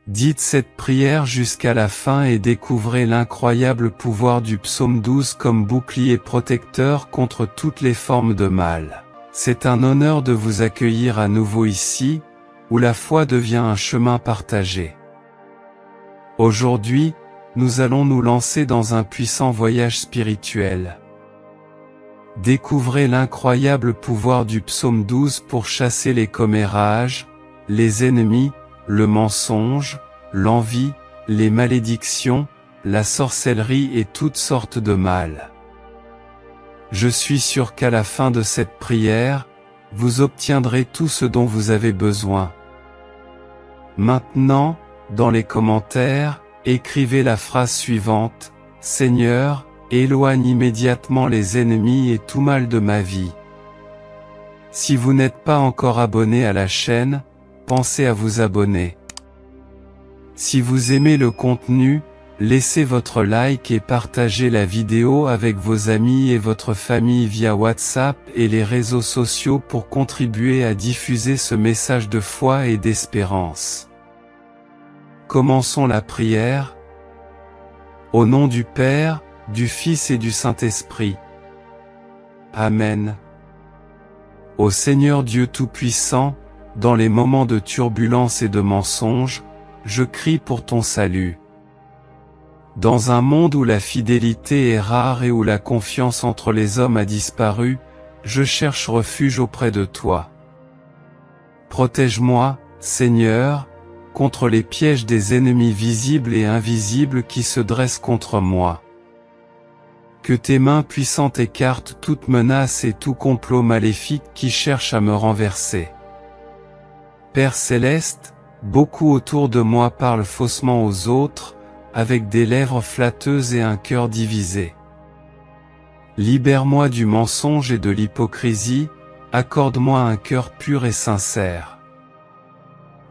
Dites cette prière jusqu'à la fin et découvrez l'incroyable pouvoir du psaume 12 comme bouclier protecteur contre toutes les formes de mal. C'est un honneur de vous accueillir à nouveau ici, où la foi devient un chemin partagé. Aujourd'hui, nous allons nous lancer dans un puissant voyage spirituel. Découvrez l'incroyable pouvoir du psaume 12 pour chasser les commérages, les ennemis, le mensonge, l'envie, les malédictions, la sorcellerie et toutes sortes de mal. Je suis sûr qu'à la fin de cette prière, vous obtiendrez tout ce dont vous avez besoin. Maintenant, dans les commentaires, écrivez la phrase suivante: Seigneur, éloigne immédiatement les ennemis et tout mal de ma vie. Si vous n'êtes pas encore abonné à la chaîne, pensez à vous abonner. Si vous aimez le contenu, laissez votre like et partagez la vidéo avec vos amis et votre famille via WhatsApp et les réseaux sociaux pour contribuer à diffuser ce message de foi et d'espérance. Commençons la prière. Au nom du Père, du Fils et du Saint-Esprit. Amen. Ô Seigneur Dieu Tout-Puissant, dans les moments de turbulence et de mensonge, je crie pour ton salut. Dans un monde où la fidélité est rare et où la confiance entre les hommes a disparu, je cherche refuge auprès de toi. Protège-moi, Seigneur, contre les pièges des ennemis visibles et invisibles qui se dressent contre moi. Que tes mains puissantes écartent toute menace et tout complot maléfique qui cherche à me renverser. Père céleste, beaucoup autour de moi parlent faussement aux autres, avec des lèvres flatteuses et un cœur divisé. Libère-moi du mensonge et de l'hypocrisie, accorde-moi un cœur pur et sincère.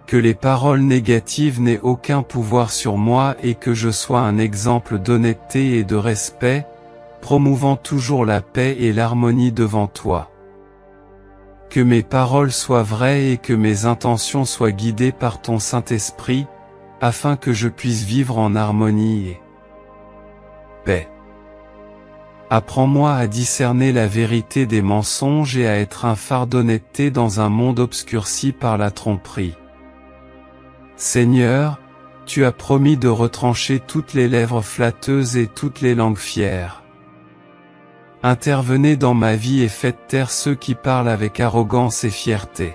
Que les paroles négatives n'aient aucun pouvoir sur moi et que je sois un exemple d'honnêteté et de respect, promouvant toujours la paix et l'harmonie devant toi. Que mes paroles soient vraies et que mes intentions soient guidées par ton Saint-Esprit, afin que je puisse vivre en harmonie et paix. Apprends-moi à discerner la vérité des mensonges et à être un phare d'honnêteté dans un monde obscurci par la tromperie. Seigneur, tu as promis de retrancher toutes les lèvres flatteuses et toutes les langues fières. Intervenez dans ma vie et faites taire ceux qui parlent avec arrogance et fierté.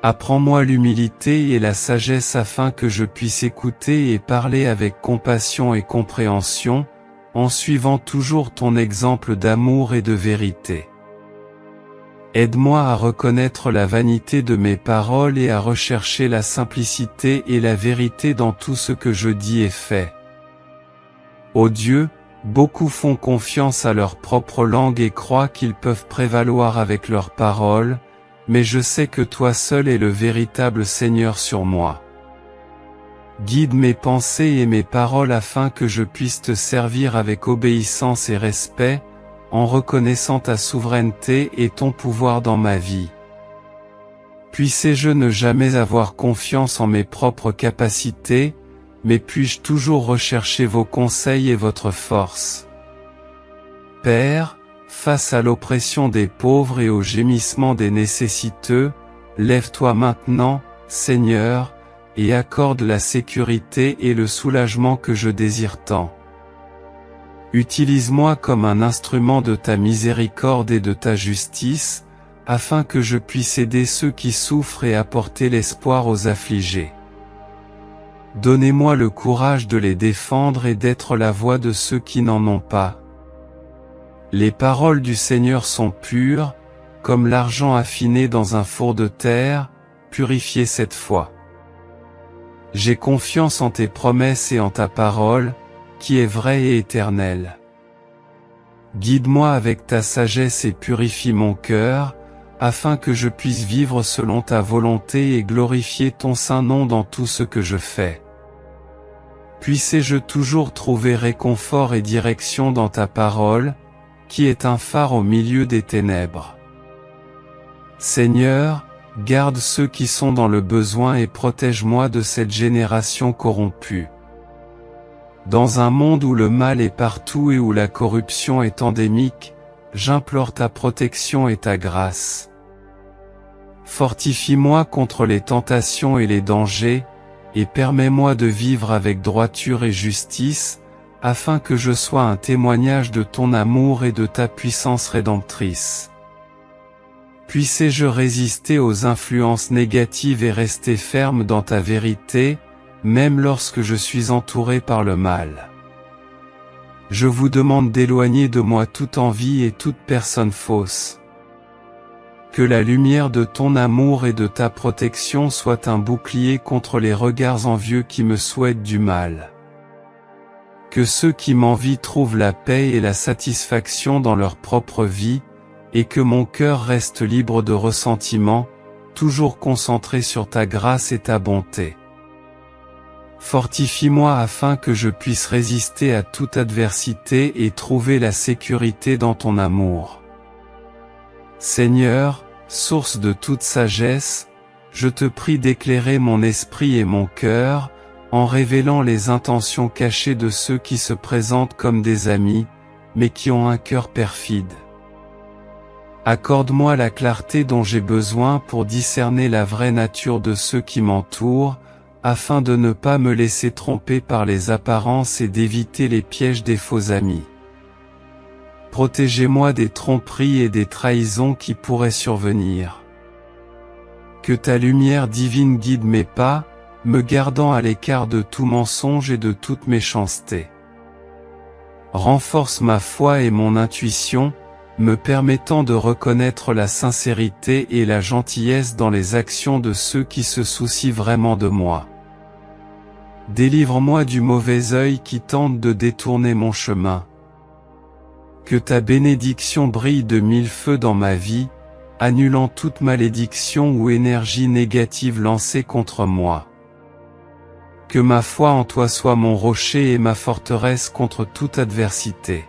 Apprends-moi l'humilité et la sagesse afin que je puisse écouter et parler avec compassion et compréhension, en suivant toujours ton exemple d'amour et de vérité. Aide-moi à reconnaître la vanité de mes paroles et à rechercher la simplicité et la vérité dans tout ce que je dis et fais. Ô Dieu, beaucoup font confiance à leur propre langue et croient qu'ils peuvent prévaloir avec leurs paroles, mais je sais que toi seul es le véritable Seigneur sur moi. Guide mes pensées et mes paroles afin que je puisse te servir avec obéissance et respect, en reconnaissant ta souveraineté et ton pouvoir dans ma vie. Puissé-je ne jamais avoir confiance en mes propres capacités, mais puis-je toujours rechercher vos conseils et votre force. Père, face à l'oppression des pauvres et au gémissement des nécessiteux, lève-toi maintenant, Seigneur, et accorde la sécurité et le soulagement que je désire tant. Utilise-moi comme un instrument de ta miséricorde et de ta justice, afin que je puisse aider ceux qui souffrent et apporter l'espoir aux affligés. Donnez-moi le courage de les défendre et d'être la voix de ceux qui n'en ont pas. Les paroles du Seigneur sont pures, comme l'argent affiné dans un four de terre, purifié cette fois. J'ai confiance en tes promesses et en ta parole, qui est vraie et éternelle. Guide-moi avec ta sagesse et purifie mon cœur, afin que je puisse vivre selon ta volonté et glorifier ton saint nom dans tout ce que je fais. Puissé-je toujours trouver réconfort et direction dans ta parole, qui est un phare au milieu des ténèbres. Seigneur, garde ceux qui sont dans le besoin et protège-moi de cette génération corrompue. Dans un monde où le mal est partout et où la corruption est endémique, j'implore ta protection et ta grâce. Fortifie-moi contre les tentations et les dangers, et permets-moi de vivre avec droiture et justice, afin que je sois un témoignage de ton amour et de ta puissance rédemptrice. Puissé-je résister aux influences négatives et rester ferme dans ta vérité, même lorsque je suis entouré par le mal. Je vous demande d'éloigner de moi toute envie et toute personne fausse. Que la lumière de ton amour et de ta protection soit un bouclier contre les regards envieux qui me souhaitent du mal. Que ceux qui m'envient trouvent la paix et la satisfaction dans leur propre vie, et que mon cœur reste libre de ressentiment, toujours concentré sur ta grâce et ta bonté. Fortifie-moi afin que je puisse résister à toute adversité et trouver la sécurité dans ton amour. Seigneur, source de toute sagesse, je te prie d'éclairer mon esprit et mon cœur, en révélant les intentions cachées de ceux qui se présentent comme des amis, mais qui ont un cœur perfide. Accorde-moi la clarté dont j'ai besoin pour discerner la vraie nature de ceux qui m'entourent, afin de ne pas me laisser tromper par les apparences et d'éviter les pièges des faux amis. Protégez-moi des tromperies et des trahisons qui pourraient survenir. Que ta lumière divine guide mes pas, me gardant à l'écart de tout mensonge et de toute méchanceté. Renforce ma foi et mon intuition, me permettant de reconnaître la sincérité et la gentillesse dans les actions de ceux qui se soucient vraiment de moi. Délivre-moi du mauvais œil qui tente de détourner mon chemin. Que ta bénédiction brille de mille feux dans ma vie, annulant toute malédiction ou énergie négative lancée contre moi. Que ma foi en toi soit mon rocher et ma forteresse contre toute adversité.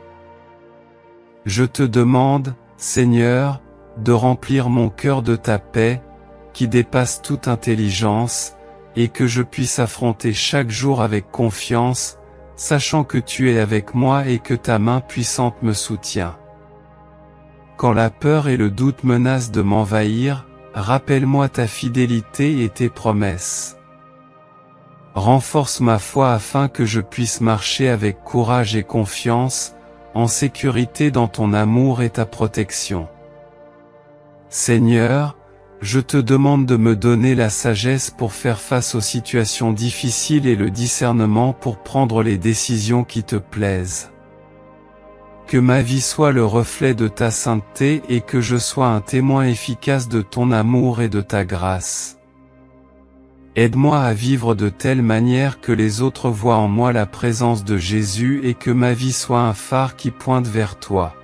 Je te demande, Seigneur, de remplir mon cœur de ta paix, qui dépasse toute intelligence, et que je puisse affronter chaque jour avec confiance, sachant que tu es avec moi et que ta main puissante me soutient. Quand la peur et le doute menacent de m'envahir, rappelle-moi ta fidélité et tes promesses. Renforce ma foi afin que je puisse marcher avec courage et confiance, en sécurité dans ton amour et ta protection. Seigneur, je te demande de me donner la sagesse pour faire face aux situations difficiles et le discernement pour prendre les décisions qui te plaisent. Que ma vie soit le reflet de ta sainteté et que je sois un témoin efficace de ton amour et de ta grâce. Aide-moi à vivre de telle manière que les autres voient en moi la présence de Jésus et que ma vie soit un phare qui pointe vers toi.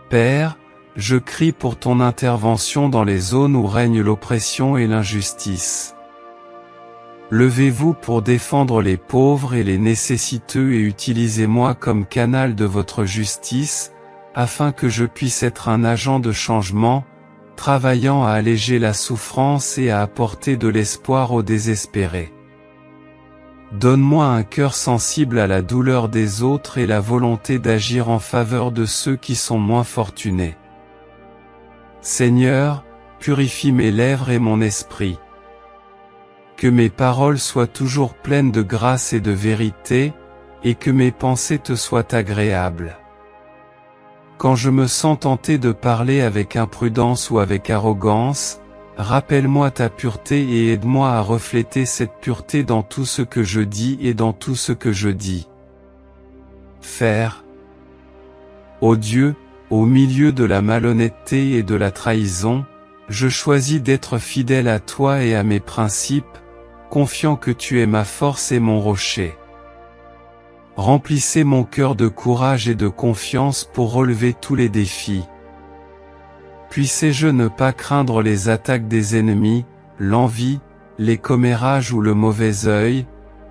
Père, je crie pour ton intervention dans les zones où règne l'oppression et l'injustice. Levez-vous pour défendre les pauvres et les nécessiteux et utilisez-moi comme canal de votre justice, afin que je puisse être un agent de changement, travaillant à alléger la souffrance et à apporter de l'espoir aux désespérés. Donne-moi un cœur sensible à la douleur des autres et la volonté d'agir en faveur de ceux qui sont moins fortunés. Seigneur, purifie mes lèvres et mon esprit. Que mes paroles soient toujours pleines de grâce et de vérité, et que mes pensées te soient agréables. Quand je me sens tenté de parler avec imprudence ou avec arrogance, rappelle-moi ta pureté et aide-moi à refléter cette pureté dans tout ce que je dis et dans tout ce que je dis. Faire. Ô Dieu, au milieu de la malhonnêteté et de la trahison, je choisis d'être fidèle à toi et à mes principes, confiant que tu es ma force et mon rocher. Remplissez mon cœur de courage et de confiance pour relever tous les défis. Puissé-je ne pas craindre les attaques des ennemis, l'envie, les commérages ou le mauvais œil,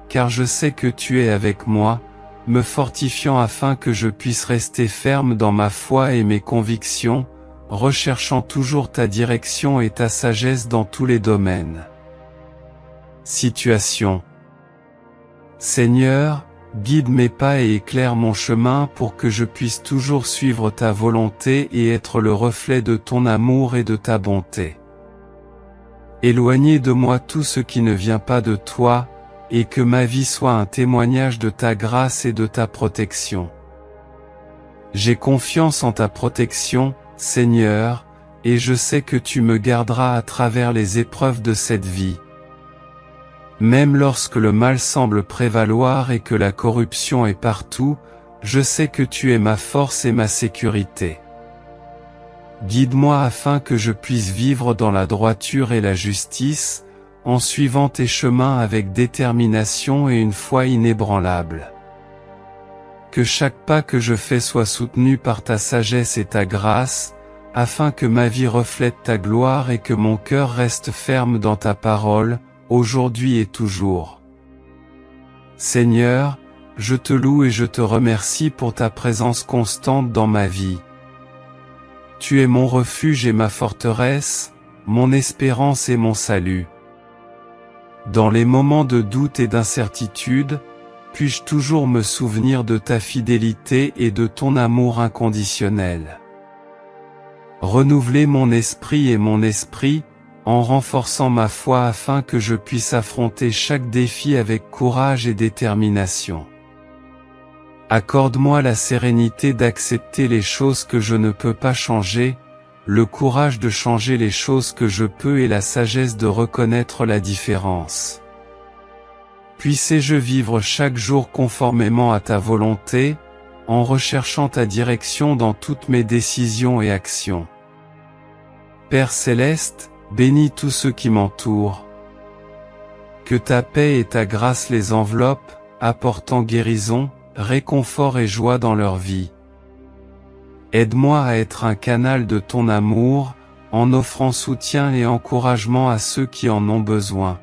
car je sais que tu es avec moi, me fortifiant afin que je puisse rester ferme dans ma foi et mes convictions, recherchant toujours ta direction et ta sagesse dans tous les domaines. Situation. Seigneur, guide mes pas et éclaire mon chemin pour que je puisse toujours suivre ta volonté et être le reflet de ton amour et de ta bonté. Éloignez de moi tout ce qui ne vient pas de toi, et que ma vie soit un témoignage de ta grâce et de ta protection. J'ai confiance en ta protection, Seigneur, et je sais que tu me garderas à travers les épreuves de cette vie. Même lorsque le mal semble prévaloir et que la corruption est partout, je sais que tu es ma force et ma sécurité. Guide-moi afin que je puisse vivre dans la droiture et la justice, en suivant tes chemins avec détermination et une foi inébranlable. Que chaque pas que je fais soit soutenu par ta sagesse et ta grâce, afin que ma vie reflète ta gloire et que mon cœur reste ferme dans ta parole, aujourd'hui et toujours. Seigneur, je te loue et je te remercie pour ta présence constante dans ma vie. Tu es mon refuge et ma forteresse, mon espérance et mon salut. Dans les moments de doute et d'incertitude, puis-je toujours me souvenir de ta fidélité et de ton amour inconditionnel. Renouvelez mon esprit en renforçant ma foi afin que je puisse affronter chaque défi avec courage et détermination. Accorde-moi la sérénité d'accepter les choses que je ne peux pas changer, le courage de changer les choses que je peux et la sagesse de reconnaître la différence. Puisse-je vivre chaque jour conformément à ta volonté, en recherchant ta direction dans toutes mes décisions et actions. Père céleste, bénis tous ceux qui m'entourent. Que ta paix et ta grâce les enveloppent, apportant guérison, réconfort et joie dans leur vie. Aide-moi à être un canal de ton amour, en offrant soutien et encouragement à ceux qui en ont besoin.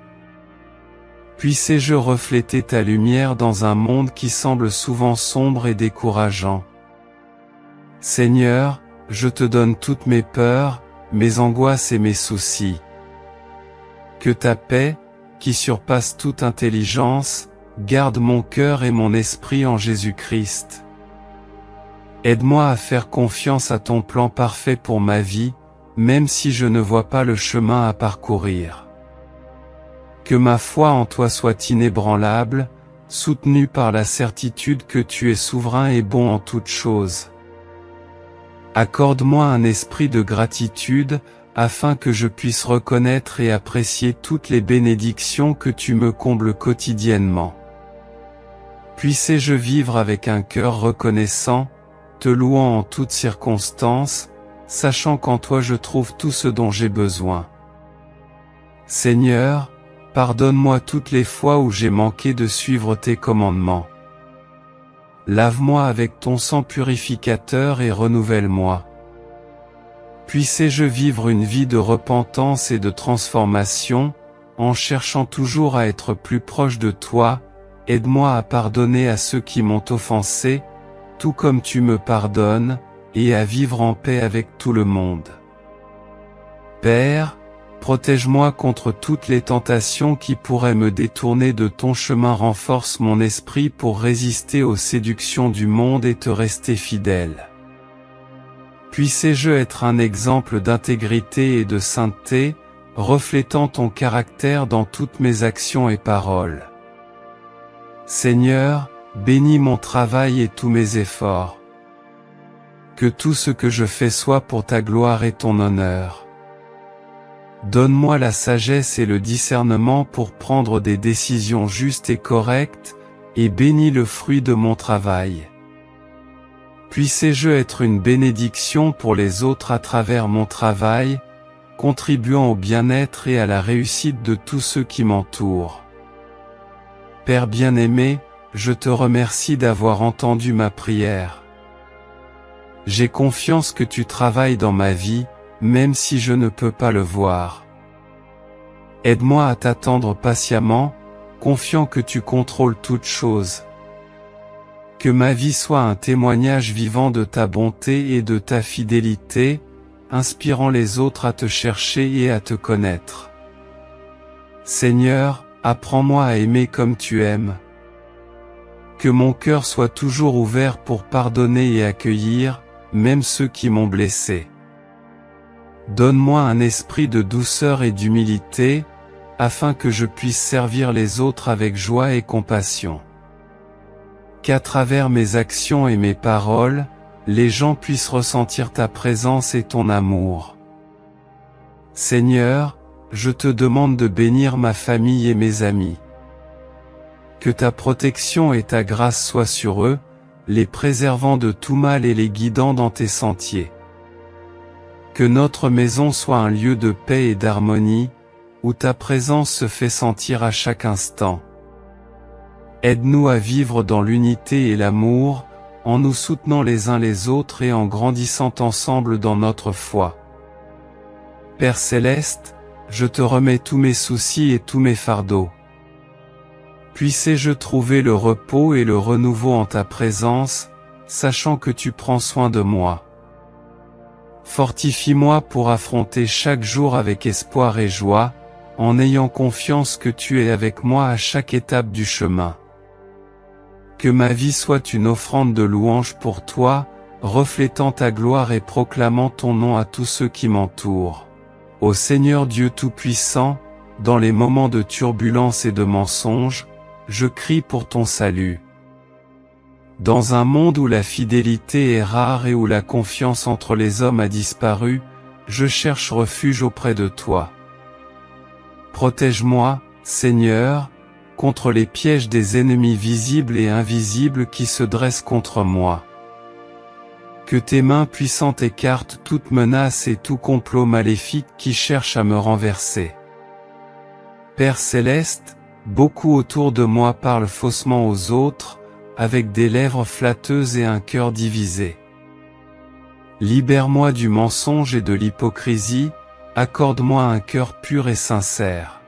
Puisse-je refléter ta lumière dans un monde qui semble souvent sombre et décourageant. Seigneur, je te donne toutes mes peurs, mes angoisses et mes soucis. Que ta paix, qui surpasse toute intelligence, garde mon cœur et mon esprit en Jésus-Christ. Aide-moi à faire confiance à ton plan parfait pour ma vie, même si je ne vois pas le chemin à parcourir. Que ma foi en toi soit inébranlable, soutenue par la certitude que tu es souverain et bon en toutes choses. Accorde-moi un esprit de gratitude, afin que je puisse reconnaître et apprécier toutes les bénédictions que tu me combles quotidiennement. Puisse-je vivre avec un cœur reconnaissant, te louant en toutes circonstances, sachant qu'en toi je trouve tout ce dont j'ai besoin. Seigneur, pardonne-moi toutes les fois où j'ai manqué de suivre tes commandements. Lave-moi avec ton sang purificateur et renouvelle-moi. Puisse-je vivre une vie de repentance et de transformation, en cherchant toujours à être plus proche de toi, aide-moi à pardonner à ceux qui m'ont offensé, tout comme tu me pardonnes, et à vivre en paix avec tout le monde. Père, protège-moi contre toutes les tentations qui pourraient me détourner de ton chemin, renforce mon esprit pour résister aux séductions du monde et te rester fidèle. Puisse-je être un exemple d'intégrité et de sainteté, reflétant ton caractère dans toutes mes actions et paroles. Seigneur, bénis mon travail et tous mes efforts. Que tout ce que je fais soit pour ta gloire et ton honneur. Donne-moi la sagesse et le discernement pour prendre des décisions justes et correctes, et bénis le fruit de mon travail. Puisse-je être une bénédiction pour les autres à travers mon travail, contribuant au bien-être et à la réussite de tous ceux qui m'entourent. Père bien-aimé, je te remercie d'avoir entendu ma prière. J'ai confiance que tu travailles dans ma vie, même si je ne peux pas le voir. Aide-moi à t'attendre patiemment, confiant que tu contrôles toutes choses. Que ma vie soit un témoignage vivant de ta bonté et de ta fidélité, inspirant les autres à te chercher et à te connaître. Seigneur, apprends-moi à aimer comme tu aimes. Que mon cœur soit toujours ouvert pour pardonner et accueillir, même ceux qui m'ont blessé. Donne-moi un esprit de douceur et d'humilité, afin que je puisse servir les autres avec joie et compassion. Qu'à travers mes actions et mes paroles, les gens puissent ressentir ta présence et ton amour. Seigneur, je te demande de bénir ma famille et mes amis. Que ta protection et ta grâce soient sur eux, les préservant de tout mal et les guidant dans tes sentiers. Que notre maison soit un lieu de paix et d'harmonie, où ta présence se fait sentir à chaque instant. Aide-nous à vivre dans l'unité et l'amour, en nous soutenant les uns les autres et en grandissant ensemble dans notre foi. Père Céleste, je te remets tous mes soucis et tous mes fardeaux. Puissé-je trouver le repos et le renouveau en ta présence, sachant que tu prends soin de moi. Fortifie-moi pour affronter chaque jour avec espoir et joie, en ayant confiance que tu es avec moi à chaque étape du chemin. Que ma vie soit une offrande de louange pour toi, reflétant ta gloire et proclamant ton nom à tous ceux qui m'entourent. Ô Seigneur Dieu Tout-Puissant, dans les moments de turbulence et de mensonge, je crie pour ton salut. Dans un monde où la fidélité est rare et où la confiance entre les hommes a disparu, je cherche refuge auprès de toi. Protège-moi, Seigneur, contre les pièges des ennemis visibles et invisibles qui se dressent contre moi. Que tes mains puissantes écartent toute menace et tout complot maléfique qui cherche à me renverser. Père Céleste, beaucoup autour de moi parlent faussement aux autres, avec des lèvres flatteuses et un cœur divisé. Libère-moi du mensonge et de l'hypocrisie, accorde-moi un cœur pur et sincère.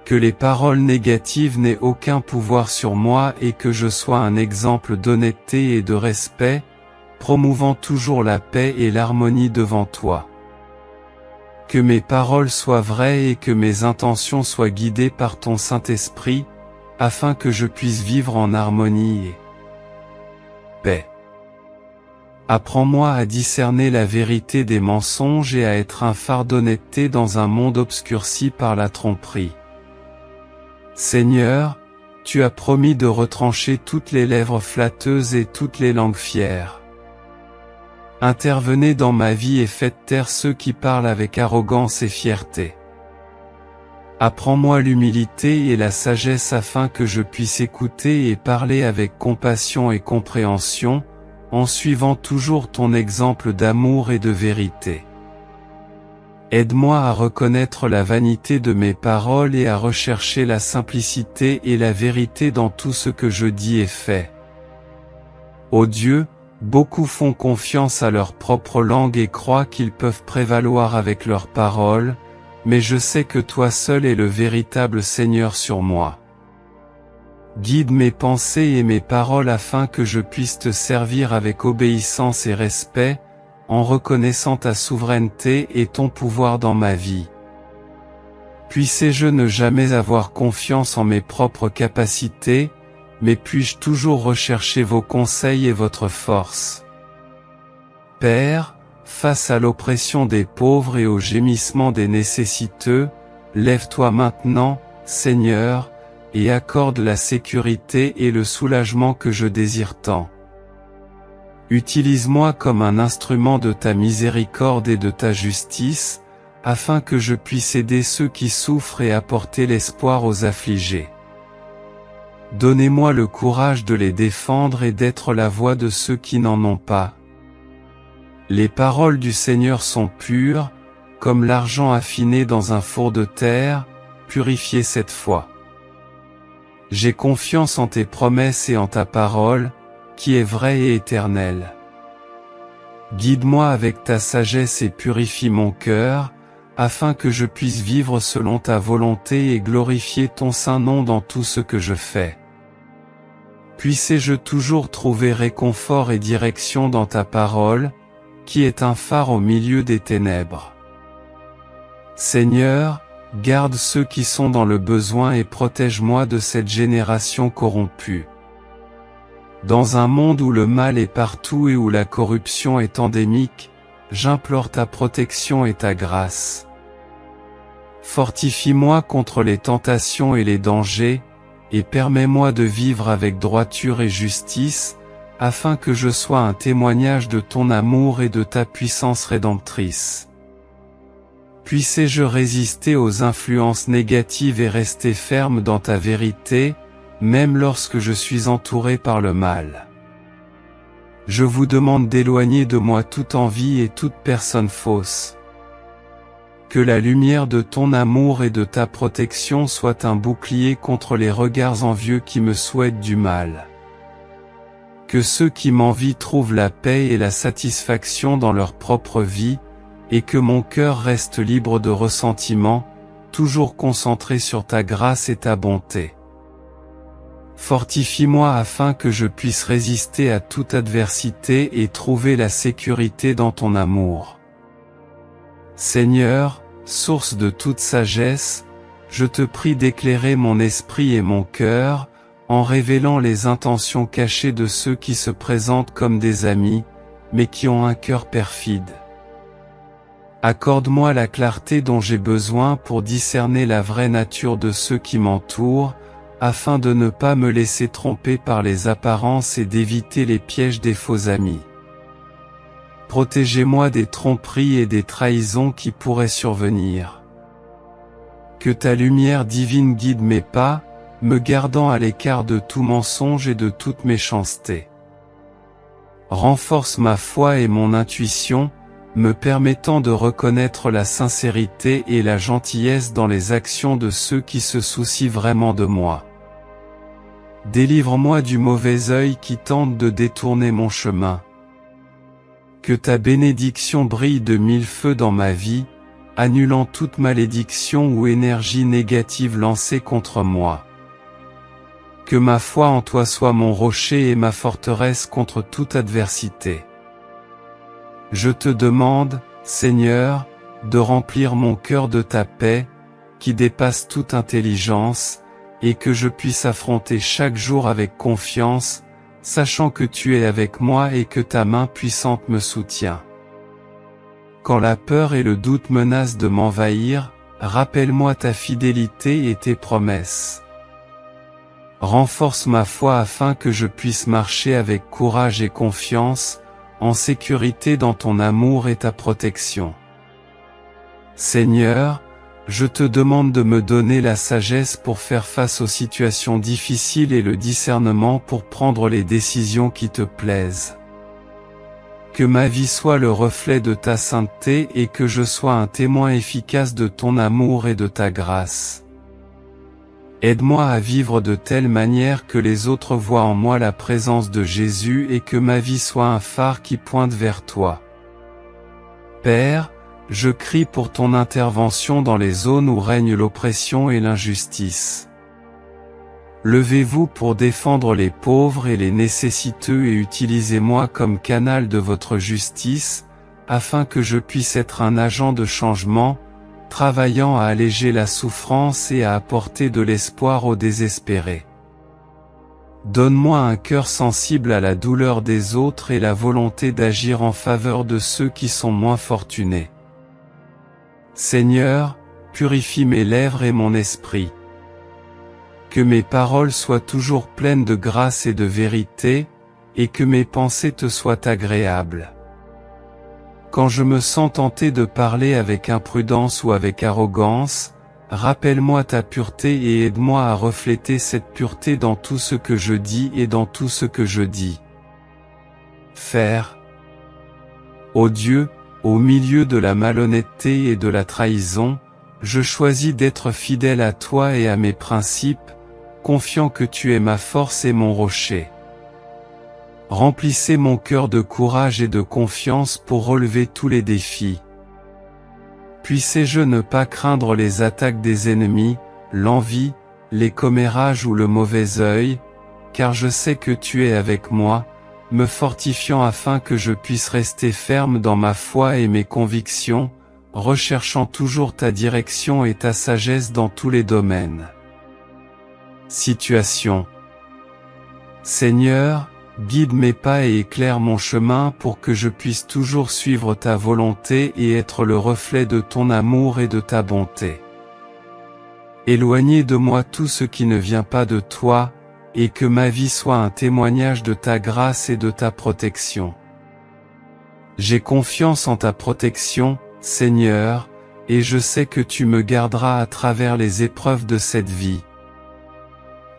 Que les paroles négatives n'aient aucun pouvoir sur moi et que je sois un exemple d'honnêteté et de respect, promouvant toujours la paix et l'harmonie devant toi. Que mes paroles soient vraies et que mes intentions soient guidées par ton Saint-Esprit, afin que je puisse vivre en harmonie et paix. Apprends-moi à discerner la vérité des mensonges et à être un phare d'honnêteté dans un monde obscurci par la tromperie. Seigneur, tu as promis de retrancher toutes les lèvres flatteuses et toutes les langues fières. Intervenez dans ma vie et faites taire ceux qui parlent avec arrogance et fierté. Apprends-moi l'humilité et la sagesse afin que je puisse écouter et parler avec compassion et compréhension, en suivant toujours ton exemple d'amour et de vérité. Aide-moi à reconnaître la vanité de mes paroles et à rechercher la simplicité et la vérité dans tout ce que je dis et fais. Ô Dieu, beaucoup font confiance à leur propre langue et croient qu'ils peuvent prévaloir avec leurs paroles, mais je sais que toi seul es le véritable Seigneur sur moi. Guide mes pensées et mes paroles afin que je puisse te servir avec obéissance et respect, en reconnaissant ta souveraineté et ton pouvoir dans ma vie. Puissé-je ne jamais avoir confiance en mes propres capacités, mais puis-je toujours rechercher vos conseils et votre force. Père, face à l'oppression des pauvres et au gémissement des nécessiteux, lève-toi maintenant, Seigneur, et accorde la sécurité et le soulagement que je désire tant. Utilise-moi comme un instrument de ta miséricorde et de ta justice, afin que je puisse aider ceux qui souffrent et apporter l'espoir aux affligés. Donnez-moi le courage de les défendre et d'être la voix de ceux qui n'en ont pas. Les paroles du Seigneur sont pures, comme l'argent affiné dans un four de terre, purifié 7 fois. J'ai confiance en tes promesses et en ta parole, qui est vraie et éternelle. Guide-moi avec ta sagesse et purifie mon cœur, afin que je puisse vivre selon ta volonté et glorifier ton saint nom dans tout ce que je fais. Puissé-je toujours trouver réconfort et direction dans ta parole, qui est un phare au milieu des ténèbres. Seigneur, garde ceux qui sont dans le besoin et protège-moi de cette génération corrompue. Dans un monde où le mal est partout et où la corruption est endémique, j'implore ta protection et ta grâce. Fortifie-moi contre les tentations et les dangers, et permets-moi de vivre avec droiture et justice, afin que je sois un témoignage de ton amour et de ta puissance rédemptrice. Puissé-je résister aux influences négatives et rester ferme dans ta vérité, même lorsque je suis entouré par le mal. Je vous demande d'éloigner de moi toute envie et toute personne fausse. Que la lumière de ton amour et de ta protection soit un bouclier contre les regards envieux qui me souhaitent du mal. Que ceux qui m'envient trouvent la paix et la satisfaction dans leur propre vie, et que mon cœur reste libre de ressentiment, toujours concentré sur ta grâce et ta bonté. Fortifie-moi afin que je puisse résister à toute adversité et trouver la sécurité dans ton amour. Seigneur, source de toute sagesse, je te prie d'éclairer mon esprit et mon cœur, en révélant les intentions cachées de ceux qui se présentent comme des amis, mais qui ont un cœur perfide. Accorde-moi la clarté dont j'ai besoin pour discerner la vraie nature de ceux qui m'entourent, afin de ne pas me laisser tromper par les apparences et d'éviter les pièges des faux amis. Protégez-moi des tromperies et des trahisons qui pourraient survenir. Que ta lumière divine guide mes pas, me gardant à l'écart de tout mensonge et de toute méchanceté. Renforce ma foi et mon intuition, me permettant de reconnaître la sincérité et la gentillesse dans les actions de ceux qui se soucient vraiment de moi. Délivre-moi du mauvais œil qui tente de détourner mon chemin. Que ta bénédiction brille de mille feux dans ma vie, annulant toute malédiction ou énergie négative lancée contre moi. Que ma foi en toi soit mon rocher et ma forteresse contre toute adversité. Je te demande, Seigneur, de remplir mon cœur de ta paix, qui dépasse toute intelligence, et que je puisse affronter chaque jour avec confiance, sachant que tu es avec moi et que ta main puissante me soutient. Quand la peur et le doute menacent de m'envahir, rappelle-moi ta fidélité et tes promesses. Renforce ma foi afin que je puisse marcher avec courage et confiance, en sécurité dans ton amour et ta protection. Seigneur, je te demande de me donner la sagesse pour faire face aux situations difficiles et le discernement pour prendre les décisions qui te plaisent. Que ma vie soit le reflet de ta sainteté et que je sois un témoin efficace de ton amour et de ta grâce. Aide-moi à vivre de telle manière que les autres voient en moi la présence de Jésus et que ma vie soit un phare qui pointe vers toi. Père, je crie pour ton intervention dans les zones où règne l'oppression et l'injustice. Levez-vous pour défendre les pauvres et les nécessiteux et utilisez-moi comme canal de votre justice, afin que je puisse être un agent de changement, travaillant à alléger la souffrance et à apporter de l'espoir aux désespérés. Donne-moi un cœur sensible à la douleur des autres et la volonté d'agir en faveur de ceux qui sont moins fortunés. Seigneur, purifie mes lèvres et mon esprit. Que mes paroles soient toujours pleines de grâce et de vérité, et que mes pensées te soient agréables. Quand je me sens tenté de parler avec imprudence ou avec arrogance, rappelle-moi ta pureté et aide-moi à refléter cette pureté dans tout ce que je dis et dans tout ce que je dis. Faire. Ô Dieu, au milieu de la malhonnêteté et de la trahison, je choisis d'être fidèle à toi et à mes principes, confiant que tu es ma force et mon rocher. Remplissez mon cœur de courage et de confiance pour relever tous les défis. Puissé-je ne pas craindre les attaques des ennemis, l'envie, les commérages ou le mauvais œil, car je sais que tu es avec moi, me fortifiant afin que je puisse rester ferme dans ma foi et mes convictions, recherchant toujours ta direction et ta sagesse dans tous les domaines. Situation. Seigneur, guide mes pas et éclaire mon chemin pour que je puisse toujours suivre ta volonté et être le reflet de ton amour et de ta bonté. Éloignez de moi tout ce qui ne vient pas de toi, et que ma vie soit un témoignage de ta grâce et de ta protection. J'ai confiance en ta protection, Seigneur, et je sais que tu me garderas à travers les épreuves de cette vie.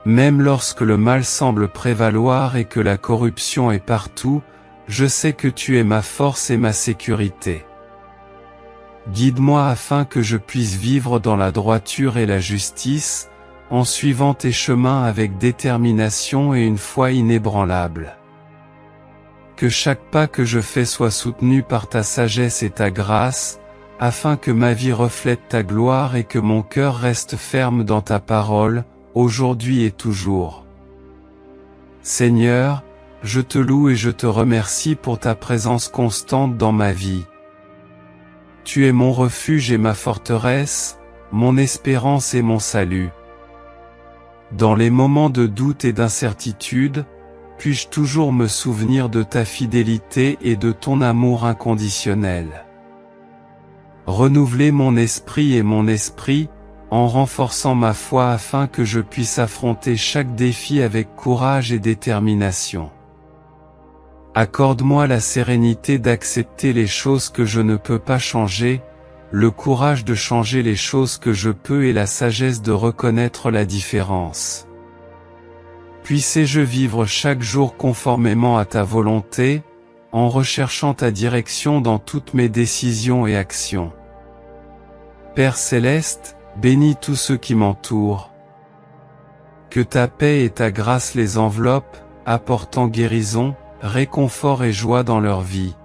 Même lorsque le mal semble prévaloir et que la corruption est partout, je sais que tu es ma force et ma sécurité. Guide-moi afin que je puisse vivre dans la droiture et la justice, en suivant tes chemins avec détermination et une foi inébranlable. Que chaque pas que je fais soit soutenu par ta sagesse et ta grâce, afin que ma vie reflète ta gloire et que mon cœur reste ferme dans ta parole, aujourd'hui et toujours. Seigneur, je te loue et je te remercie pour ta présence constante dans ma vie. Tu es mon refuge et ma forteresse, mon espérance et mon salut. Dans les moments de doute et d'incertitude, puis-je toujours me souvenir de ta fidélité et de ton amour inconditionnel. Renouvelez mon esprit, en renforçant ma foi afin que je puisse affronter chaque défi avec courage et détermination. Accorde-moi la sérénité d'accepter les choses que je ne peux pas changer, le courage de changer les choses que je peux et la sagesse de reconnaître la différence. Puissé-je vivre chaque jour conformément à ta volonté, en recherchant ta direction dans toutes mes décisions et actions. Père céleste, bénis tous ceux qui m'entourent. Que ta paix et ta grâce les enveloppent, apportant guérison, réconfort et joie dans leur vie.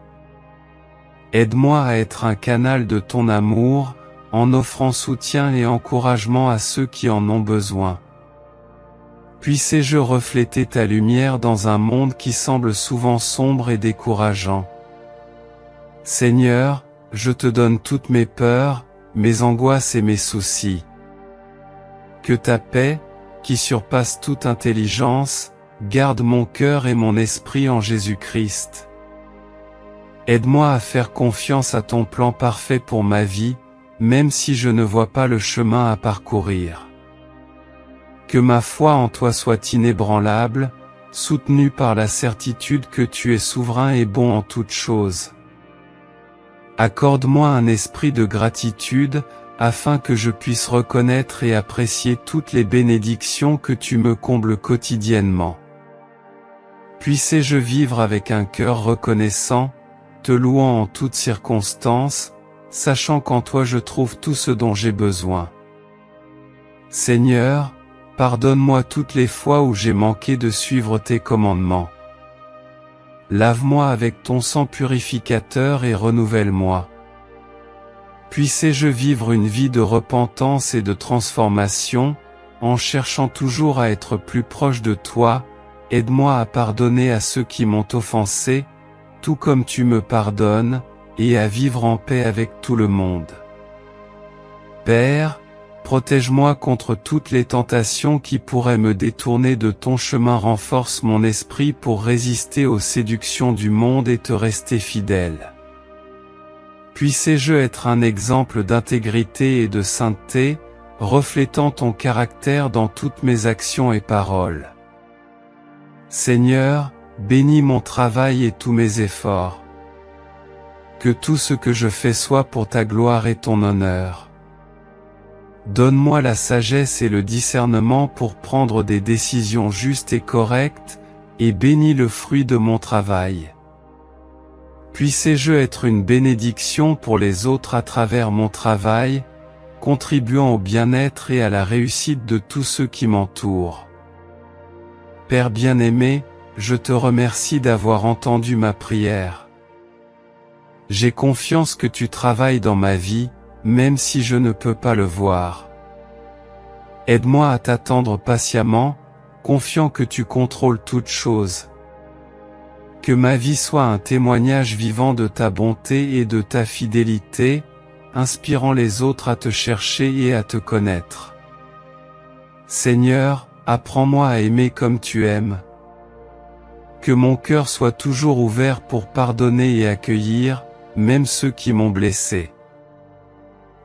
Aide-moi à être un canal de ton amour, en offrant soutien et encouragement à ceux qui en ont besoin. Puissé-je refléter ta lumière dans un monde qui semble souvent sombre et décourageant. Seigneur, je te donne toutes mes peurs, mes angoisses et mes soucis. Que ta paix, qui surpasse toute intelligence, garde mon cœur et mon esprit en Jésus-Christ. Aide-moi à faire confiance à ton plan parfait pour ma vie, même si je ne vois pas le chemin à parcourir. Que ma foi en toi soit inébranlable, soutenue par la certitude que tu es souverain et bon en toutes choses. Accorde-moi un esprit de gratitude, afin que je puisse reconnaître et apprécier toutes les bénédictions que tu me combles quotidiennement. Puissé-je vivre avec un cœur reconnaissant, te louant en toutes circonstances, sachant qu'en toi je trouve tout ce dont j'ai besoin. Seigneur, pardonne-moi toutes les fois où j'ai manqué de suivre tes commandements. Lave-moi avec ton sang purificateur et renouvelle-moi. Puissé-je vivre une vie de repentance et de transformation, en cherchant toujours à être plus proche de toi, aide-moi à pardonner à ceux qui m'ont offensé, tout comme tu me pardonnes, et à vivre en paix avec tout le monde. Père, protège-moi contre toutes les tentations qui pourraient me détourner de ton chemin, renforce mon esprit pour résister aux séductions du monde et te rester fidèle. Puissé-je être un exemple d'intégrité et de sainteté, reflétant ton caractère dans toutes mes actions et paroles. Seigneur, bénis mon travail et tous mes efforts. Que tout ce que je fais soit pour ta gloire et ton honneur. Donne-moi la sagesse et le discernement pour prendre des décisions justes et correctes, et bénis le fruit de mon travail. Puissé-je être une bénédiction pour les autres à travers mon travail, contribuant au bien-être et à la réussite de tous ceux qui m'entourent. Père bien-aimé, je te remercie d'avoir entendu ma prière. J'ai confiance que tu travailles dans ma vie, même si je ne peux pas le voir. Aide-moi à t'attendre patiemment, confiant que tu contrôles toutes choses. Que ma vie soit un témoignage vivant de ta bonté et de ta fidélité, inspirant les autres à te chercher et à te connaître. Seigneur, apprends-moi à aimer comme tu aimes. Que mon cœur soit toujours ouvert pour pardonner et accueillir, même ceux qui m'ont blessé.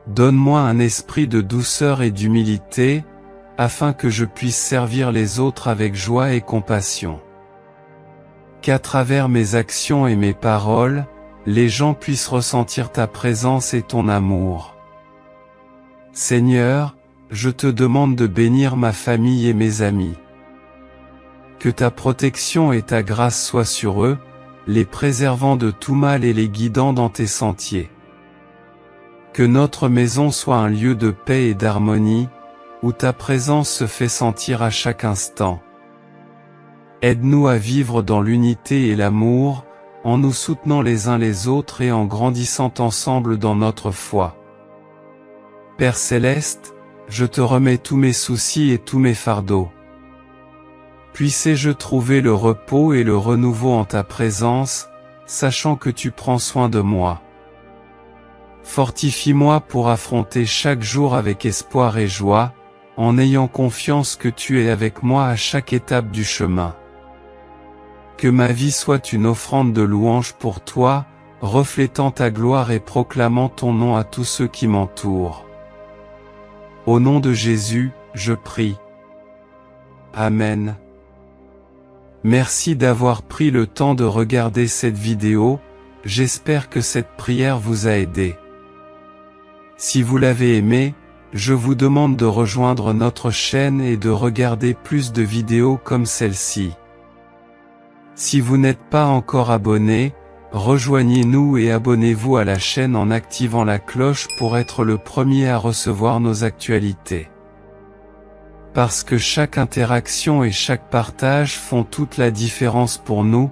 Donne-moi un esprit de douceur et d'humilité, afin que je puisse servir les autres avec joie et compassion. Qu'à travers mes actions et mes paroles, les gens puissent ressentir ta présence et ton amour. Seigneur, je te demande de bénir ma famille et mes amis. Que ta protection et ta grâce soient sur eux, les préservant de tout mal et les guidant dans tes sentiers. Que notre maison soit un lieu de paix et d'harmonie, où ta présence se fait sentir à chaque instant. Aide-nous à vivre dans l'unité et l'amour, en nous soutenant les uns les autres et en grandissant ensemble dans notre foi. Père Céleste, je te remets tous mes soucis et tous mes fardeaux. Puissé-je trouver le repos et le renouveau en ta présence, sachant que tu prends soin de moi. Fortifie-moi pour affronter chaque jour avec espoir et joie, en ayant confiance que tu es avec moi à chaque étape du chemin. Que ma vie soit une offrande de louange pour toi, reflétant ta gloire et proclamant ton nom à tous ceux qui m'entourent. Au nom de Jésus, je prie. Amen. Merci d'avoir pris le temps de regarder cette vidéo, j'espère que cette prière vous a aidé. Si vous l'avez aimé, je vous demande de rejoindre notre chaîne et de regarder plus de vidéos comme celle-ci. Si vous n'êtes pas encore abonné, rejoignez-nous et abonnez-vous à la chaîne en activant la cloche pour être le premier à recevoir nos actualités. Parce que chaque interaction et chaque partage font toute la différence pour nous,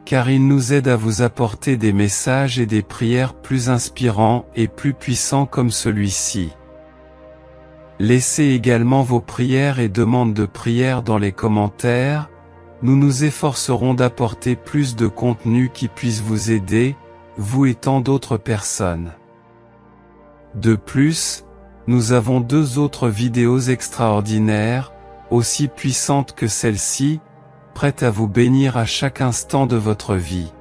car ils nous aident à vous apporter des messages et des prières plus inspirants et plus puissants comme celui-ci. Laissez également vos prières et demandes de prière dans les commentaires, nous nous efforcerons d'apporter plus de contenu qui puisse vous aider, vous et tant d'autres personnes. De plus, nous avons 2 autres vidéos extraordinaires, aussi puissantes que celle-ci, prêtes à vous bénir à chaque instant de votre vie.